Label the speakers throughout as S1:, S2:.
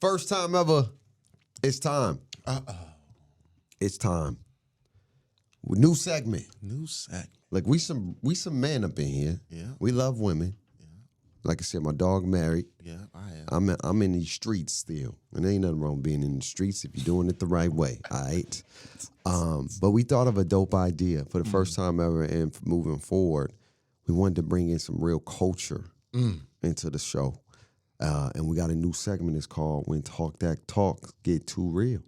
S1: first time ever, it's time. It's time. New segment. Like we some men up in here.
S2: Yeah.
S1: We love women.
S2: Yeah.
S1: Like I said, my dog married.
S2: Yeah, I am.
S1: I'm in these streets still. And there ain't nothing wrong with being in the streets if you're doing it the right way. All right. But we thought of a dope idea for the first time ever, and moving forward, we wanted to bring in some real culture into the show. And we got a new segment. It's called When Talk That Talk Get Too Real.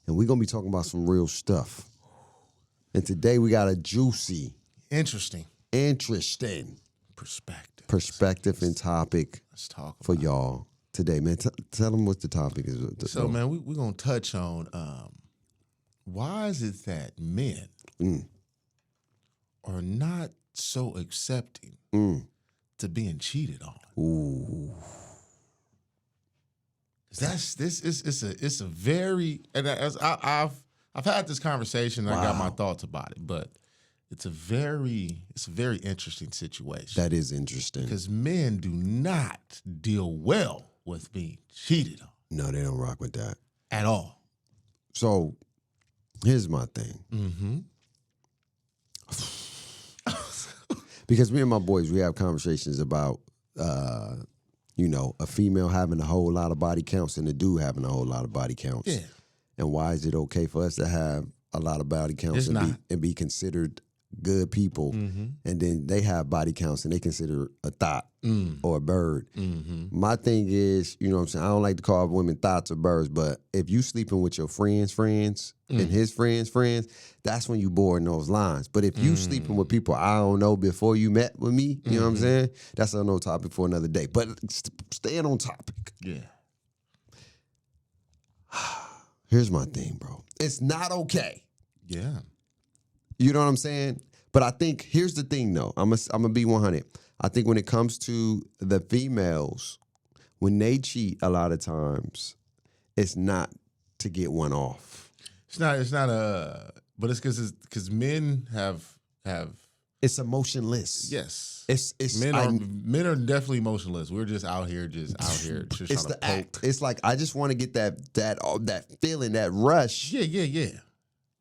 S1: And we're going to be talking about some real stuff. And today we got a juicy,
S2: interesting
S1: perspective and topic
S2: Let's talk
S1: for
S2: about
S1: y'all today, man. Tell them what the topic is.
S2: So, man, we're going to touch on why is it that men are not so accepting to being cheated on?
S1: Ooh.
S2: It's a very, and as I've had this conversation and I got my thoughts about it, but it's a very interesting situation.
S1: That is interesting.
S2: Because men do not deal well with being cheated on.
S1: No, they don't rock with that
S2: At all.
S1: So here's my thing. Because me and my boys, we have conversations about a female having a whole lot of body counts and a dude having a whole lot of body counts.
S2: Yeah.
S1: And why is it okay for us to have a lot of body counts and be considered good people, and then they have body counts and they consider a thought or a bird? My thing is, you know what I'm saying, I don't like to call women thoughts or birds, but if you sleeping with your friends' friends and his friends' friends, that's when you board those lines. But if you sleeping with people I don't know before you met with me, you know what I'm saying, that's another topic for another day. But staying on topic.
S2: Yeah.
S1: Here's my thing, bro. It's not okay.
S2: Yeah.
S1: You know what I'm saying? But I think, here's the thing, though. I'm gonna be 100. I think when it comes to the females, when they cheat a lot of times, it's not to get one off.
S2: But it's because men have.
S1: It's emotionless.
S2: Yes.
S1: Men
S2: are definitely emotionless. We're just out here just
S1: it's
S2: trying
S1: the
S2: to poke.
S1: act. It's like, I just want to get that feeling, that rush.
S2: Yeah.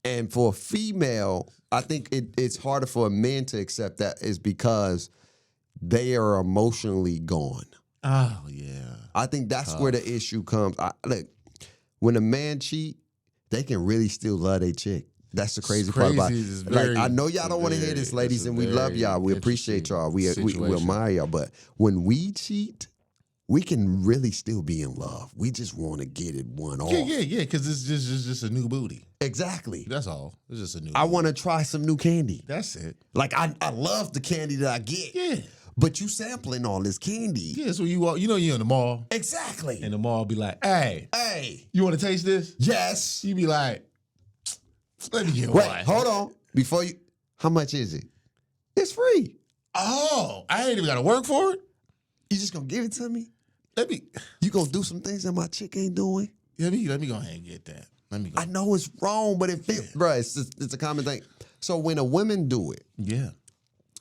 S1: And for a female, I think it's harder for a man to accept that, is because they are emotionally gone.
S2: Oh, yeah.
S1: I think that's where the issue comes. Look, when a man cheat, they can really still love their chick. That's the crazy part about it. I know y'all don't want to hear this, ladies, and we love y'all. We appreciate y'all. We admire y'all. But when we cheat, we can really still be in love. We just want to get it one off.
S2: Yeah, because it's just a new booty.
S1: Exactly.
S2: That's all. It's just a new
S1: I
S2: booty.
S1: want to try some new candy.
S2: That's it.
S1: Like, I love the candy that I get.
S2: Yeah.
S1: But you sampling all this candy.
S2: Yeah, so you're in the mall.
S1: Exactly.
S2: And the mall be like, hey, you want to taste this?
S1: Yes.
S2: You be like, let me get one.
S1: Wait, hold on. How much is it? It's free.
S2: Oh, I ain't even got to work for it?
S1: You just going to give it to me?
S2: You
S1: going to do some things that my chick ain't doing?
S2: Let me go ahead and get that. Let me go.
S1: I know it's wrong, but it feels, bro, it's a common thing. So when a woman do it,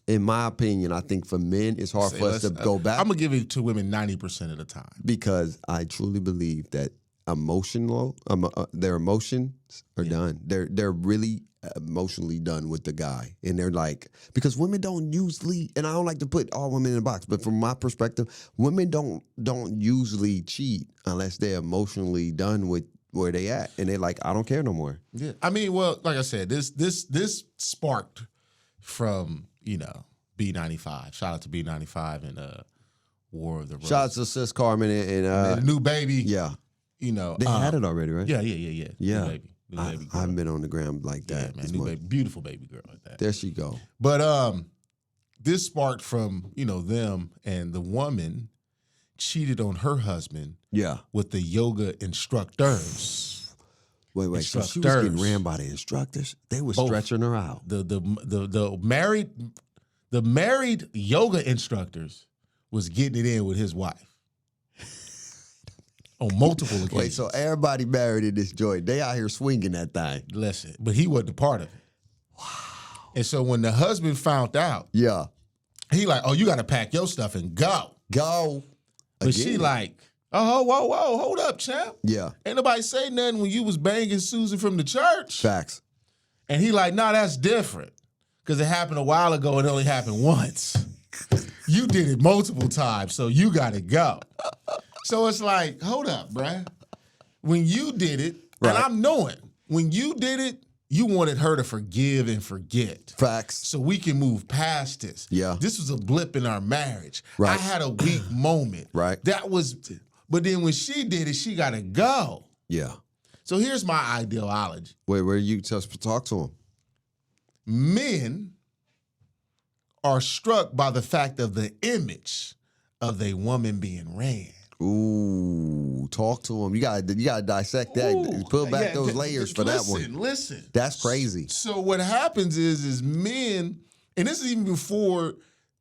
S1: in my opinion, I think for men, it's hard for us to go back.
S2: I'm going to give it to women 90% of the time.
S1: Because I truly believe that their emotions are done. They're really emotionally done with the guy. And they're like, because women don't usually, and I don't like to put all women in a box, but from my perspective, women don't usually cheat unless they're emotionally done with where they at. And they're like, I don't care no more.
S2: Yeah. I mean, well, like I said, this sparked from, B95. Shout out to B95 and War of the Roses.
S1: Shout out to Sis Carmen and
S2: the new baby.
S1: Yeah. They had it already, right?
S2: Yeah.
S1: Yeah.
S2: New baby girl.
S1: I haven't been on the ground like that.
S2: Yeah, man. Beautiful baby girl like that.
S1: There she go.
S2: But this sparked from, them, and the woman cheated on her husband with the yoga instructors.
S1: Wait. So she was getting ran by the instructors? They were stretching her out.
S2: The married yoga instructors was getting it in with his wife. On multiple occasions.
S1: Wait, so everybody married in this joint. They out here swinging that thing.
S2: Listen, but he wasn't a part of it. Wow. And so when the husband found out, he like, oh, you got to pack your stuff and go.
S1: Go.
S2: But she like, Oh, whoa, hold up, champ.
S1: Yeah.
S2: Ain't nobody say nothing when you was banging Susan from the church.
S1: Facts.
S2: And he like, nah, that's different. Because it happened a while ago and it only happened once. You did it multiple times, so you got to go. So it's like, hold up, bruh. When you did it, and I'm knowing, when you did it, you wanted her to forgive and forget.
S1: Facts.
S2: So we can move past this.
S1: Yeah.
S2: This was a blip in our marriage.
S1: Right.
S2: I had a weak moment.
S1: Right.
S2: But then when she did it, she got to go.
S1: Yeah.
S2: So here's my ideology.
S1: Where you just talk to him?
S2: Men are struck by the fact of the image of a woman being ran.
S1: Ooh, talk to him. You gotta dissect that.
S2: Ooh,
S1: Put back those layers for that one.
S2: Listen.
S1: That's crazy.
S2: So what happens is men, and this is even before,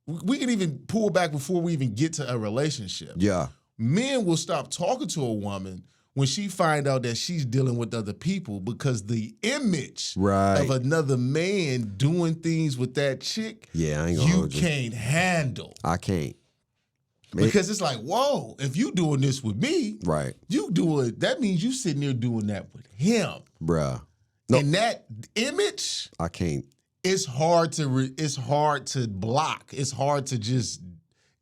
S2: we can even pull back before we even get to a relationship.
S1: Yeah.
S2: Men will stop talking to a woman when she find out that she's dealing with other people because the image of another man doing things with that chick,
S1: I ain't gonna hold you.
S2: Can't handle.
S1: I can't.
S2: Because it's like, whoa, if you doing this with me, you do it. That means you sitting there doing that with him,
S1: bruh.
S2: No. And that image,
S1: I can't.
S2: It's hard to block. It's hard to just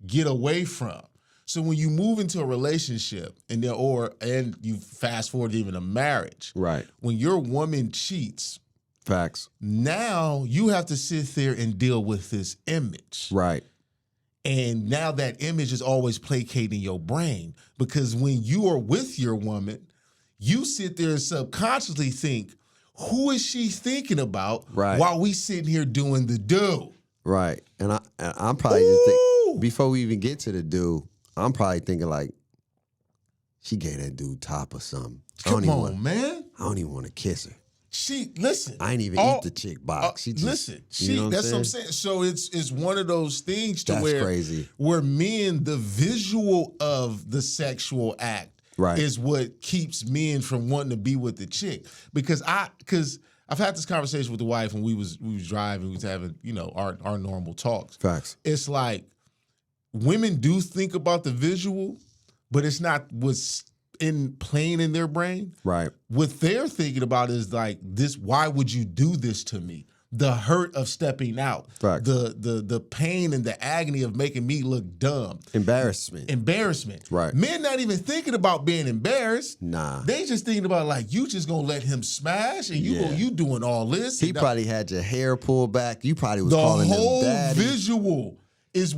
S2: get away from. So when you move into a relationship and you fast forward to even a marriage, when your woman cheats,
S1: facts.
S2: Now you have to sit there and deal with this image, And now that image is always placating your brain because when you are with your woman, you sit there and subconsciously think, who is she thinking about while we sitting here doing the do?
S1: Right. And I'm probably just thinking, before we even get to the do, I'm probably thinking like, she gave that dude top or something.
S2: Come on, man.
S1: I don't even want to kiss her.
S2: Listen.
S1: I ain't even eat the chick box. She just,
S2: that's what I'm saying. So it's one of those things to
S1: that's crazy.
S2: Where men, the visual of the sexual act is what keeps men from wanting to be with the chick. Because I've had this conversation with the wife when we was driving, we was having, our normal talks.
S1: Facts.
S2: It's like women do think about the visual, but it's not what's playing in their brain.
S1: Right.
S2: What they're thinking about is like this, why would you do this to me? The hurt of stepping out.
S1: Facts.
S2: The pain and the agony of making me look dumb. Embarrassment.
S1: Right.
S2: Men not even thinking about being embarrassed.
S1: Nah.
S2: They just thinking about like, you just gonna let him smash and you doing all this.
S1: He probably had your hair pulled back. You probably was calling him daddy.
S2: The whole visual is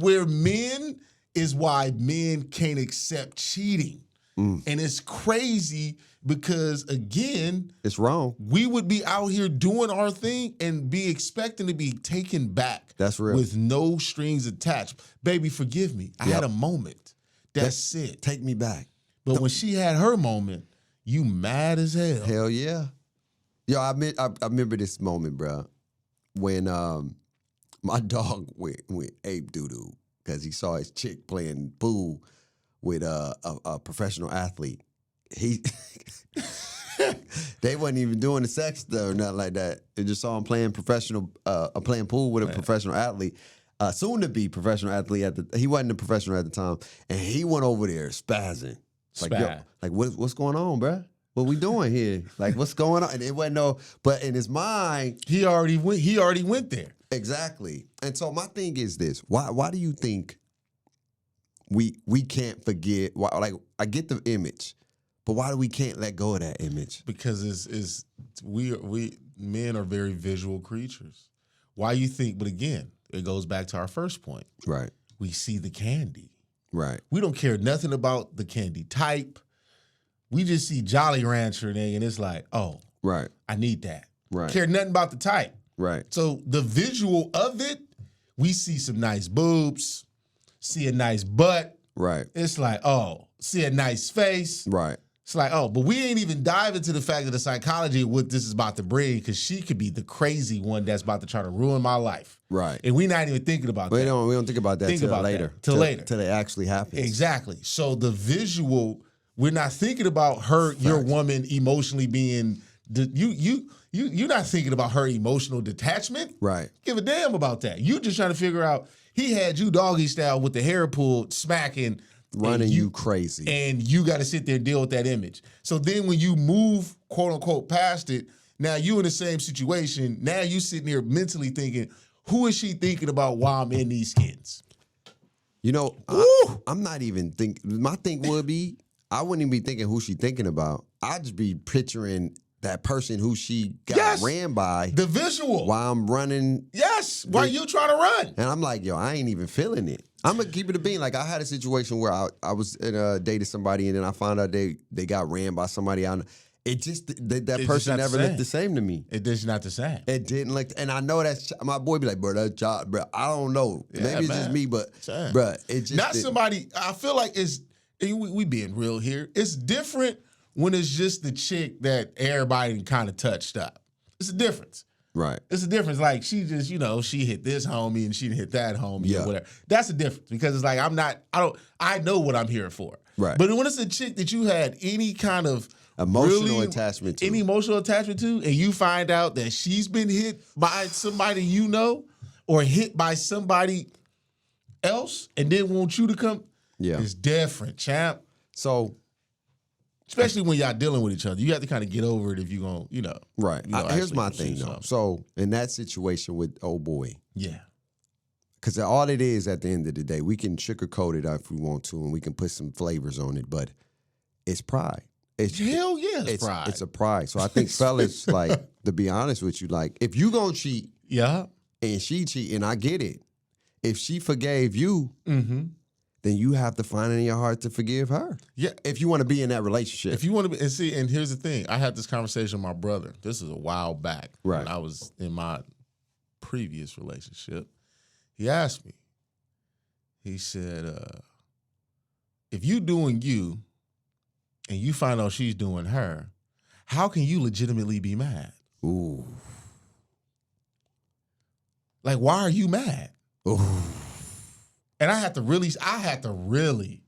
S2: why men can't accept cheating. And it's crazy because, again,
S1: it's wrong.
S2: We would be out here doing our thing and be expecting to be taken back.
S1: That's real.
S2: With no strings attached. Baby, forgive me. I had a moment. That's it.
S1: Take me back.
S2: But when she had her moment, you mad as hell.
S1: Hell yeah. Yo, I remember this moment, bro, when my dog went ape doo-doo because he saw his chick playing pool with a professional athlete. They wasn't even doing the sex though, or nothing like that. They just saw him playing playing pool with a professional athlete, soon to be professional athlete. He wasn't a professional at the time, and he went over there spazzing. Like what's going on, bro? What we doing here? Like what's going on? And it wasn't but in his mind,
S2: he already went there.
S1: Exactly. And so my thing is this: why do you think we can't forget? Like I get the image, but why do we can't let go of that image?
S2: Because we men are very visual creatures. Why you think? But again, it goes back to our first point.
S1: Right.
S2: We see the candy.
S1: Right.
S2: We don't care nothing about the candy type. We just see Jolly Rancher and it's like, oh,
S1: right.
S2: I need that.
S1: Right.
S2: Care nothing about the type.
S1: Right.
S2: So the visual of it, we see some nice boobs, see a nice butt.
S1: Right.
S2: It's like, oh, see a nice face.
S1: Right.
S2: It's like, oh, but we ain't even dive into the fact of the psychology of what this is about to bring, because she could be the crazy one that's about to try to ruin my life.
S1: Right.
S2: And we're not even thinking about that.
S1: We don't think about that till later.
S2: Till later.
S1: Till it actually happens.
S2: Exactly. So the visual, we're not thinking about her, your woman emotionally being, you're not thinking about her emotional detachment.
S1: Right.
S2: Give a damn about that. You just trying to figure out, he had you doggy style with the hair pulled, smacking,
S1: running you crazy.
S2: And you got to sit there and deal with that image. So then when you move, quote unquote, past it, now you in the same situation. Now you sitting here mentally thinking, who is she thinking about while I'm in these skins?
S1: You know, I'm not even thinking. My thing would be, I wouldn't even be thinking who she thinking about. I'd just be picturing that person who she got ran by.
S2: The visual.
S1: While I'm running.
S2: Yes, while you trying to run.
S1: And I'm like, yo, I ain't even feeling it. I'm going to keep it a bean. Like, I had a situation where I was dating somebody, and then I found out they got ran by somebody. It just, that person never looked the same to me.
S2: It is not the same.
S1: It didn't look, and I know that's, my boy be like, bro, that's job, bro. I don't know. Yeah, maybe it's just me, but, bro, it just.
S2: Not somebody, I feel like it's, we being real here. It's different when it's just the chick that everybody kind of touched up. It's a difference.
S1: Right.
S2: It's a difference. Like, she just, she hit this homie and she didn't hit that homie or whatever. That's the difference, because it's like, I know what I'm here for.
S1: Right.
S2: But when it's a chick that you had any kind of
S1: emotional attachment to.
S2: Any emotional attachment to, and you find out that she's been hit by somebody you know, or hit by somebody else, and then want you to come, it's different, champ.
S1: So,
S2: especially when y'all dealing with each other, you have to kind of get over it if you're going,
S1: Right. Here's my thing, though. So, in that situation with old boy.
S2: Yeah.
S1: Because all it is at the end of the day, we can sugarcoat it if we want to, and we can put some flavors on it, but it's pride.
S2: Hell yeah, it's pride.
S1: It's a pride. So I think fellas, like, to be honest with you, like, if you gonna cheat, and she cheat, and I get it, if she forgave you, then you have to find it in your heart to forgive her.
S2: Yeah,
S1: if you want to be in that relationship.
S2: If you want to be, and here's the thing, I had this conversation with my brother. This is a while back, when I was in my previous relationship. He asked me. He said, "If you doing you, and you find out she's doing her, how can you legitimately be mad?"
S1: Ooh.
S2: Like, why are you mad?
S1: Ooh.
S2: And I had to really,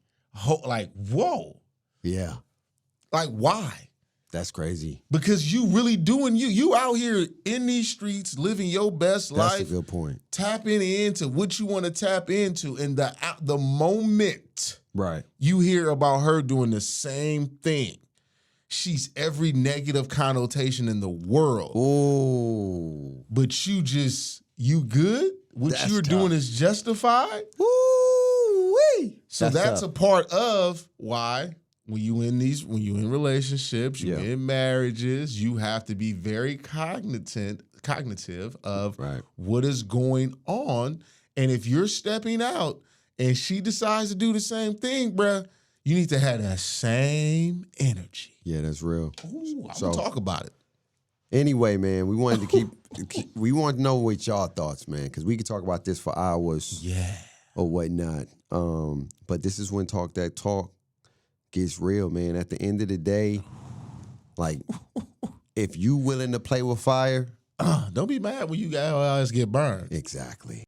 S2: like, whoa.
S1: Yeah.
S2: Like, why?
S1: That's crazy.
S2: Because you really doing you. You out here in these streets living your best life.
S1: That's a good point.
S2: Tapping into what you want to tap into. And the moment
S1: you
S2: hear about her doing the same thing, she's every negative connotation in the world.
S1: Ooh.
S2: But you good? What you're doing is justified?
S1: Ooh-wee.
S2: So that's a part of why when you in relationships, you're in marriages, you have to be very cognitive of what is going on. And if you're stepping out and she decides to do the same thing, bruh, you need to have that same energy.
S1: Yeah, that's real.
S2: Ooh, I'm gonna talk about it.
S1: Anyway, man, we wanted to we want to know what y'all thoughts, man, because we could talk about this for hours.
S2: Yeah.
S1: Or whatnot. But this is when Talk That Talk gets real, man. At the end of the day, like, if you willing to play with fire,
S2: don't be mad when you guys get burned.
S1: Exactly.